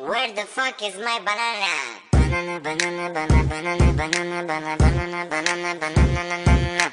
Where the fuck is my banana? Banana, banana, banana, banana, banana, banana, banana, banana, banana, banana.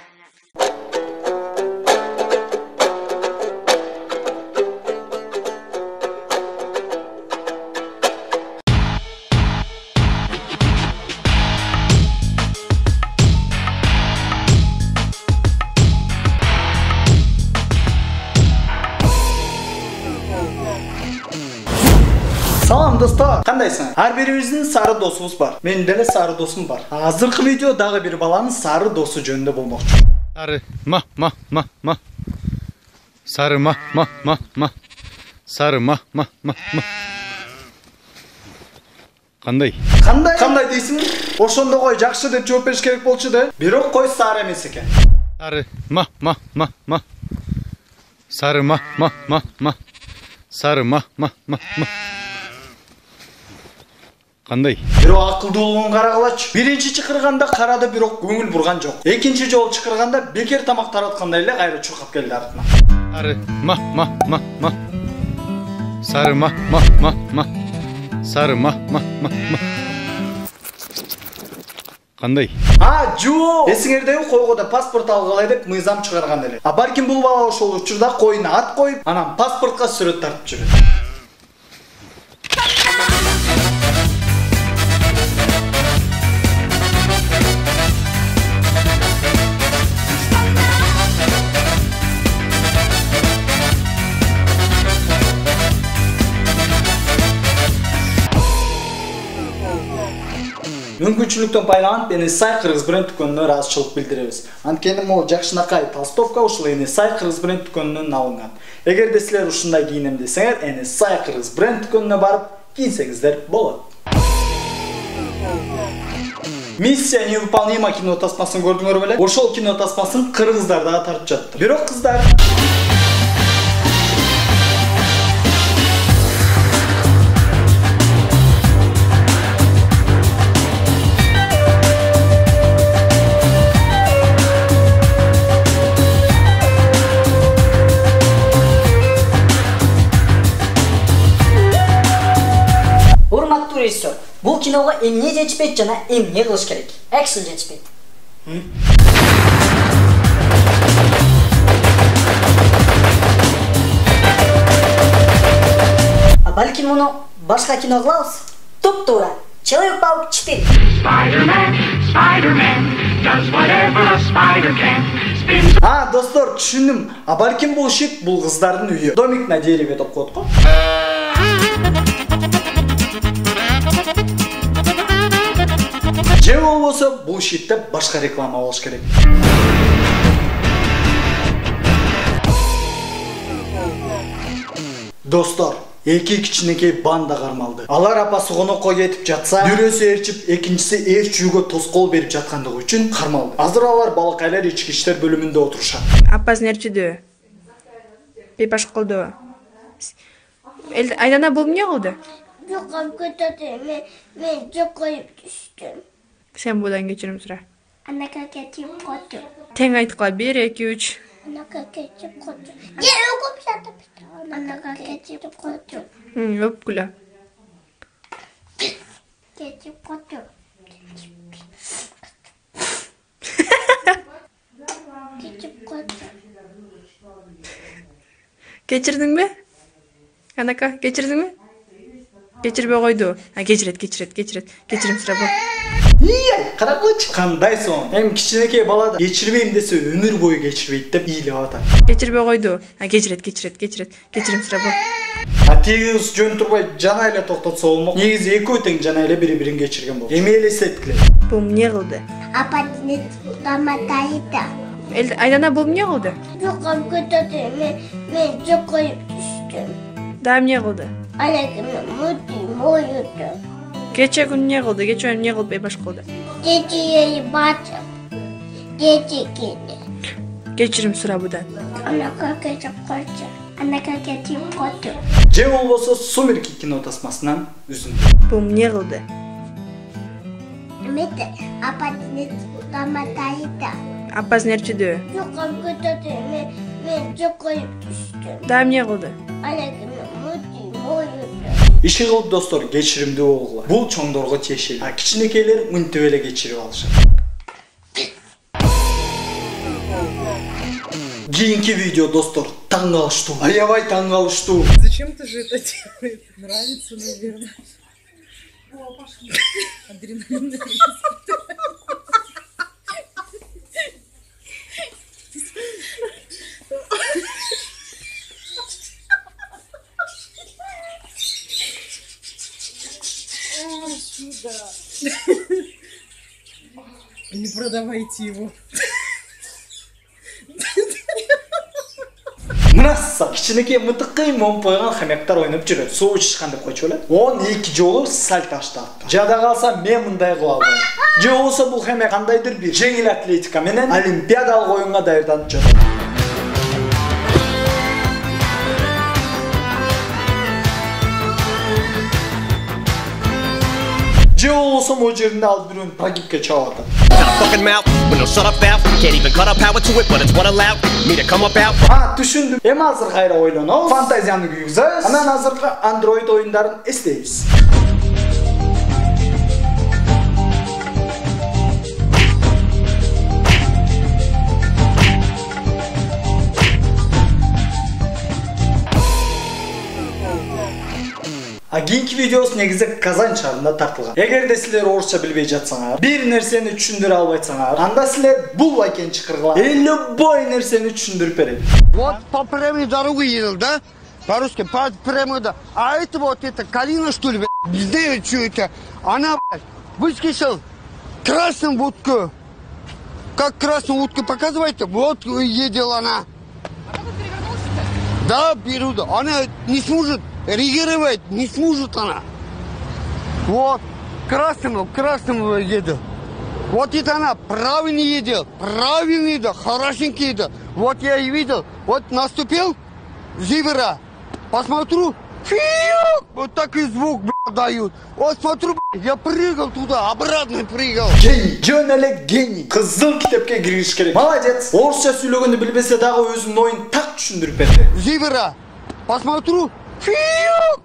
Salam dostlar, qandaysın? Her birimizin sarı dosumuz var. Benim de sarı dosum var. Hazırkı video dağı bir balanın sarı dosu jönünde bulmoqçu. Sarı Sarı Sarı Qanday? Qanday deysin? Oşonda qoy, жақсы деп жооп бериш керек болчу да. Бирок qoy sarı эмес экен. Sarı Sarı Qanday? Бирок акылдуулугун карагылачы. Биринчи чыкырганда карады, бирок көңүл бурган жок. Экинчи жолу чыкырганда бекер тамак тараткандай эле кайра чуркап келди артына. Sarı Sarı Qanday? Жо! Эсиңердеби койгода паспорт алгылай деп мыйзам чыгарган эле. Балким бул бала ошол учурда койуна ат коюп, анан паспортко сүрөт тартып жүрөт. Мүмкүнчүлүктөн пайдаланып, эни сай кыргыз бренд дүкөнүнө ыраазычылык билдиребиз. Анткени могу жакшынакай толстовка ушул эни сай кыргыз бренд дүкөнүнөн алынган. Эгерде силер ушундай кийинем десеңер, эни сай кыргыз бренд дүкөнүнө барып кийинсеңиздер болот. Миссия невыполнима кино тасмасын көрдүңөр беле? Ошол кино тасмасын кыргыздар дагы тартып жатты. Бирок кыздар Бул киного эмне жетишпейт жана эмне кылыш керек? Экшн жетишпейт. Балким муну башка кино кылабыз. Туп-туура. Человек-паук 4. Spider-Man does whatever a spider can. Достор, түшүндүм. Балким бул шит бул кыздардын үйү. Домик на дереве деп коет го. Же болбосо бул шитте башка реклама болуш керек. Достор, эки кичинекей банда кармалды. Алар апасы конокко кетип жатса, бирөөсү ээрчип, экинчиси эр чүүгө тоскоол берип жаткандыгы үчүн кармалды. Азыр алар балакайлар ички иштер бөлүмүндө отурушат. Апасы нерчиде? Бейбаш кылды. Айдана бул эмне кылды? Жок, көтөдү. Мен жок коюп түштүм. Sen buradan geçirim sıra. Anaka geçip koydu. Ten aytıkla 1, 2, 3. Anaka geçip koydu. Gel okup zaten. Anaka geçip koydu. Yok kula. Geçip koydu. Geçip koydu. Geçirdin mi? Anaka geçirdin mi? Geçirbe koydu. Geçiret. Geçirim sıra bu. Каракылчы. Кандай сон? Эми кичинекей бала да geçirбейм десе өмүр бою geçirбейт деп ийлеп атат. Geçirbe koydu. Geçiret. Geçirim sıra bu. Тегиз жөн турбай жана эле токтотсо болмок. Негизи экөө тең жана эле бири-бирин geçirген болду. Эми элестеткиле. Bu эмне кылды? Апатны таматайда. Айдана bu эмне кылды? Жок, көтөдү. Мен жок коюп түштүм. Да эмне кылды? Анакы мути моюду. Geçe gün ne kıldı? Geçe gün ne kıldı? Beybaş kıldı. Geçiyi batып. Geçikini. Geçirim sıra buradan. Anaka geçip koydu. Anaka geçip koydu. Же болбосо Сумерки кино тасмасынан үзүндү. Bu эмне kıldı? Мете апатны таматайда. Апасы нерчиде? Жок, көтөдү. Мен жок коюп түштүм. Да эмне кылды? Анакы мути моюду. Иши кылып достор кечиримдүү болгула. Бул чоңдорго тиешелүү. А кичинекейлер мынтип эле кечирип алышат. Кийинки видео достор таң калыштуу. Аябай таң калыштуу. Зачем ты же это делаешь? Нравится, наверное. О, пошли. Адреналин. Не продавайте его. Мынасы кичинекей мытыкый момпойган хамяктар ойноп жүрөт. Суу ичишкан деп койчу белет. 12 жолу сальт таштап. Жада калса мен мындай кыла албайм. Же болсо бул хамяк кандайдыр бир жеңил атлетика менен олимпиадалык оюнга даярданып жатат. Же болсо могу жеринде ал бирөөнүн погибке чабып атат. Fucking mouth, with no shut up valve. Can't even cut up power to it, but it's what allowed me to come about. Түшүндүм. Эми азыр кайра ойлонобуз. Фантазияны күйгүзөбүз. Анан азыркы Android оюндарын эстейбиз. Кийинки видеосу негизи Казан шаарында тартылган. Эгерде силер орусча билбей жатсаңар, бир нерсени түшүндүрө албайсаңар, анда силер бул байкени чакыргыла. Любой нерсени түшүндүрүп берет. Вот по прямой дороге едал, да? По-русски, по прямой дороге. А это вот, это Калина, что ли, не знаю, что это. Она, выскочила красную утку. Как красную утку показываете? Вот едела она. А как он перевернулся-то? Да, беру, да. Она не сможет реагировать, не сможет она. Вот, красным едет. Вот это она правильно едет, хорошенький едет. Вот я и видел, вот наступил зебра, посмотрю, вот такой звук, дают. Вот смотрю, я прыгал туда, обратно прыгал. Гений, жөн эле гений. Кызыл китепке кириш керек. Молодец. Орусча сүйлөгөндү билбесе дагы өзүнүн оюн так түшүндүрүп берди. Зебра, посмотрю,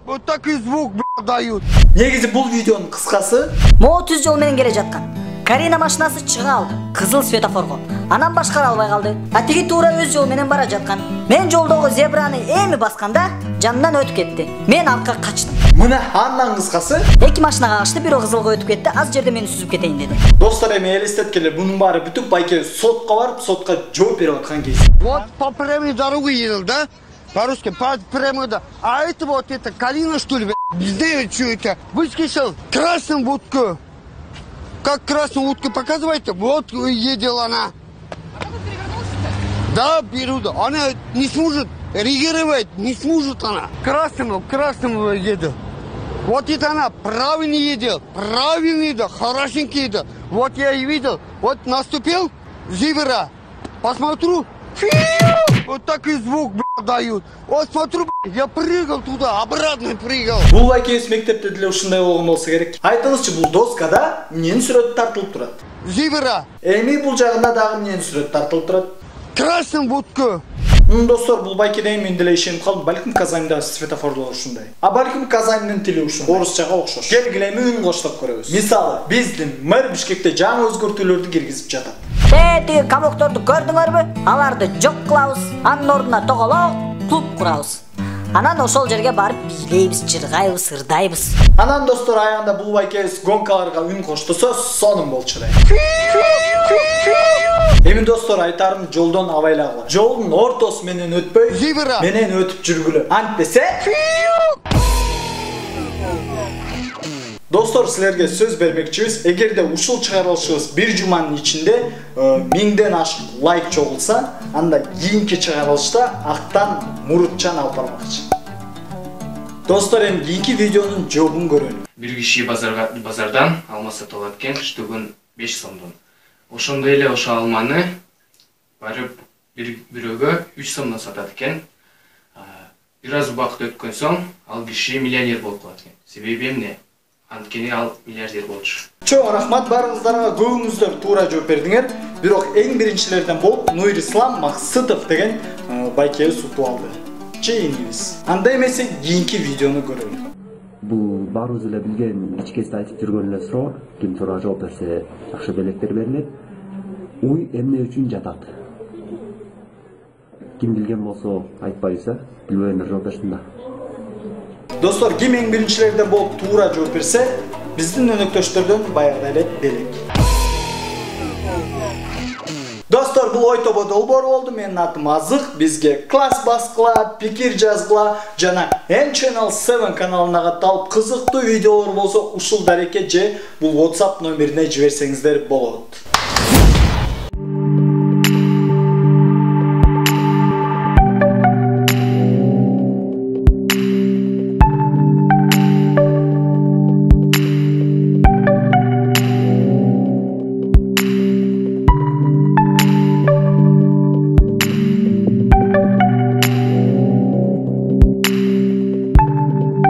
вот такой звук, дают. Негизи бул видеонун кыскасы Могу түз жол менен келе жаткан. Карина машинасы чыга алды, кызыл светофорго. Анан башкара албай калды. А тиги туура өз жол менен бара жаткан. Мен жолдогу зебраны эми басканда жанынан өтүп кетти. Мен аркка качтым. мына андан кыскасы Эки машина кагышты, бирөө кызылга өтүп кетти. Az жерде мени сүзүп кетейин деди. достор эми элестеткиле бунун баары бүтүп байке сотко барып сотко жооп берип аткан кез. Вот по прямой дороге едал, да? По-русски, по прямой дороге. А это вот, это Калина, что ли, не знаю, что это. Выскочил красную утку. Как красную утку показываете? Вот едела она. А как он перевернулся-то? Да, беру, да. Она не сможет реагировать, не сможет она. Красным едет. Вот это она правильно едет, хорошенький едет. Вот я и видел, вот наступил зебра, посмотрю, вот такой звук, дают. Вот смотрю, я прыгал туда, обратно прыгал. Бул байкебиз мектепте деле ушундай болгон болсо керек. Айтыңызчы, бул доскада эмненин сүрөтү тартылып турат? Зебра. Эми бул жагында дагы эмненин сүрөтү тартылып турат? Красную утку. Достор, бул байкеде мен деле ишенип калдым. Балким Казанда светофорлор ушундай. А балким Казандын тили ушундай. Орусчага окшош. Келгиле үн коштоп көрөбүз. Мисалы, биздин мэр Бишкекте жаңы өзгөртүүлөрдү киргизип жатат. Тиги кабокторду көрдүңөрбү? Аларды жок кылабыз, анын ордуна тоголок клуб курабыз. Анан ошол жерге барып бийлейбиз, чыргайбыз, ырдайбыз. Анан достор, аягында бул байкебиз гонкаларга үн коштосо, сонун болчу эле. Эми достор, айтарым жолдон абайлагыла. Жолдун ортосу менен өтпөй, Зебра. менен өтүп жүргүлө. Антпесе достор, силерге сөз бермекчибиз. Эгерде ушул чыгарылышыбыз бир жуманын ичинде 1000ден ашык лайк чогулса, анда кийинки чыгарылышта актан мурутчан алып бармакчы. Достор, эми кийинки видеонун жообун көрөлү. Бир киши базардан алма сатып алат экен, штугун 5 сомдон. Ошондой эле ошо алманы барып бирөөгө 3 сомдон сатат экен. Бир аз убакыт өткөн соң ал киши миллионер болуп калат экен. Себеби эмне? Анткени ал миллиардер болчу. Чоң рахмат барыңыздарга, көбүңүздөр туура жооп бердиңер. Бирок эң биринчилерден болуп Нурислам Максытов деген байкебиз утуп алды. Чейинибиз. Анда эмесе кийинки видеону көрөлү. Бул баарыбыз эле билген, ичкесте айтып жүргөн эле суроо, ким суроо жооп берсе жакшы белектер берилет. Уй эмне үчүн жатат? Ким билген болсо айтпайбыз, билбегендер жооп берсин да. Достор, ким эң биринчилерден болуп туура жооп берсе, биздин өнөктөштөрдөн баягыдай эле белек. Достор, бул ой тобо долбоор болду. Менин атым Азык. Бизге класс баскыла, пикир жазгыла жана N-Channel 7 каналына катталып кызыктуу видеолор болсо ушул дарекке же бул WhatsApp номерине жиберсеңиздер болот.